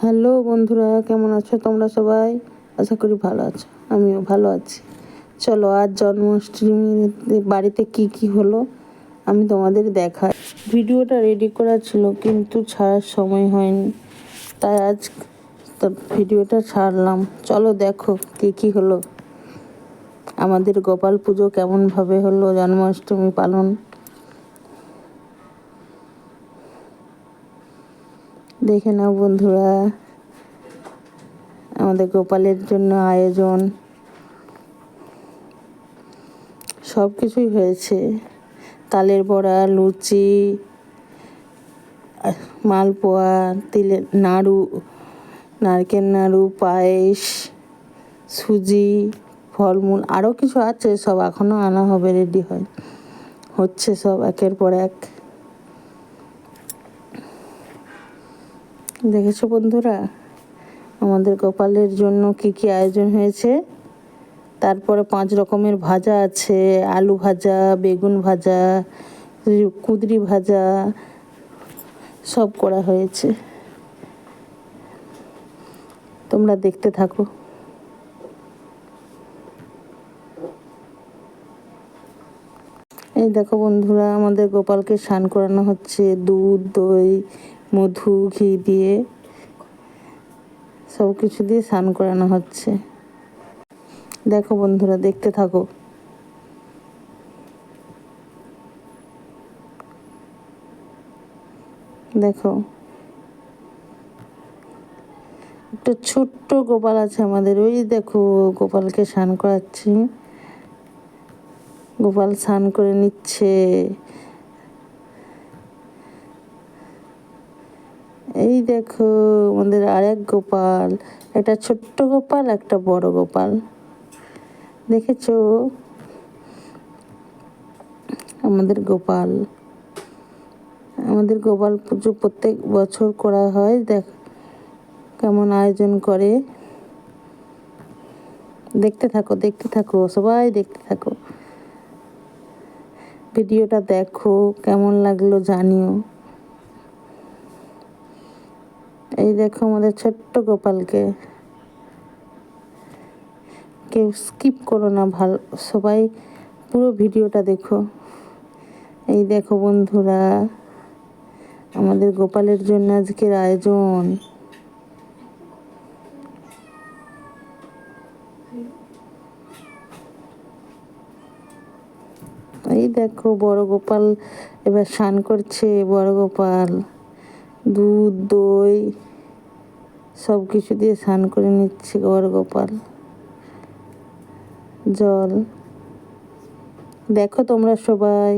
Hello বন্ধুরা, কেমন আছো তোমরা সবাই? আশা করি ভালো আছো, আমিও ভালো আছি। চলো আজ জন্মাষ্টমী বাড়িতে কি কি হলো আমি তোমাদের দেখাই। ভিডিওটা রেডি করা ছিল কিন্তু ছাড়ার সময় হয়নি, তাই আজ তো ভিডিওটা ছাড়লাম। চলো দেখো কি কি হলো। আমাদের গোপাল পুজো কেমনভাবে হলো, জন্মাষ্টমী পালন দেখে নাও বন্ধুরা। আমাদের গোপালের জন্য আয়োজন সব কিছুই হয়েছে। তালের বড়া, লুচি, মালপোয়া, তিলের নাড়ু, নারকেল নাড়ু, পায়েস, সুজি, ফলমূল, আরও কিছু আছে, সব এখনও আনা হবে, রেডি হচ্ছে সব একের পর এক। দেখেছো বন্ধুরা আমাদের গোপালের জন্য কি কি আয়োজন হয়েছে। তারপরে 5 রকমের ভাজা আছে, আলু ভাজা, বেগুন ভাজা, কুঁদরি ভাজা, সব করা হয়েছে। তোমরা দেখতে থাকো। এই দেখো বন্ধুরা, আমাদের গোপালকে স্নান করানো হচ্ছে দুধ, দই, মধু, ঘি দিয়ে, সব কিছু দিয়ে স্নান করানো হচ্ছে। দেখো বন্ধুরা, দেখতে থাকো। দেখো একটা ছোট্ট গোপাল আছে আমাদের, ওই দেখো গোপালকে স্নান করাচ্ছি। গোপাল স্নান করে নিচ্ছে। এই দেখো আমাদের আরেক গোপাল, একটা ছোট্ট গোপাল, একটা বড় গোপাল। দেখেছো আমাদের গোপাল পুজো প্রত্যেক বছর করা হয়। দেখ কেমন আয়োজন করে। দেখতে থাকো সবাই, দেখতে থাকো। ভিডিওটা দেখো, কেমন লাগলো জানিও। এই দেখো আমাদের ছোট্ট গোপালকে, কেউ স্কিপ করো না, ভালো সবাই পুরো ভিডিওটা দেখো। এই দেখো বন্ধুরা আমাদের গোপালের জন্য আজকের আয়োজন। এই দেখো বড় গোপাল এবার স্নান করছে। বড় গোপাল দুধ, দই, সব কিছু দিয়ে স্নান করে নিচ্ছে বড় গোপাল। জল দেখো তোমরা সবাই।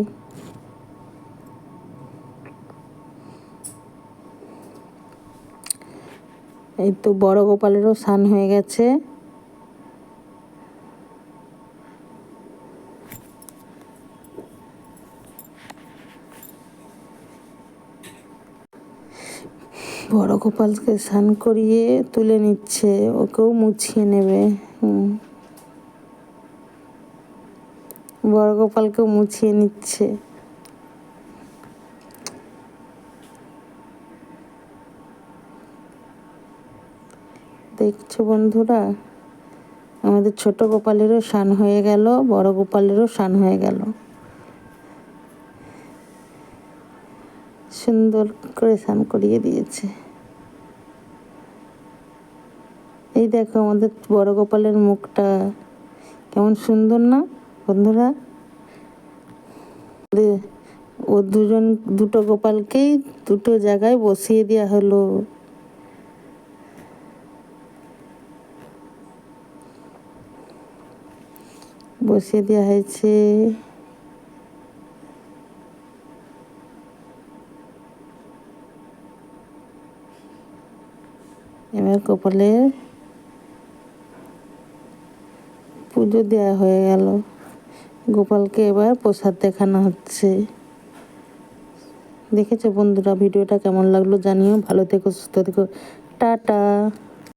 এই তো বড় গোপালেরও স্নান হয়ে গেছে। বড় গোপালকে স্নান করিয়ে তুলে নিচ্ছে, ওকেও মুছিয়ে নেবে। বড় গোপালকেও মুছিয়ে নিচ্ছে। দেখছো বন্ধুরা আমাদের ছোট গোপালেরও স্নান হয়ে গেল, বড় গোপালেরও স্নান হয়ে গেল। সুন্দর করে স্নান করিয়ে দিয়েছে। এই দেখো আমাদের বড় গোপালের মুখটা কেমন সুন্দর না বন্ধুরা। ও দুটো গোপালকেই দুটো জায়গায় বসিয়ে দেওয়া হলো। বসিয়ে দেওয়া হয়েছে। এবার গোপালের পুজো দেওয়া হয়ে গেল। গোপালকে এবার প্রসাদ দেখানো হচ্ছে। দেখেছো বন্ধুরা ভিডিওটা কেমন লাগলো জানিও। ভালো থেকো, সুস্থ থেকো, টাটা।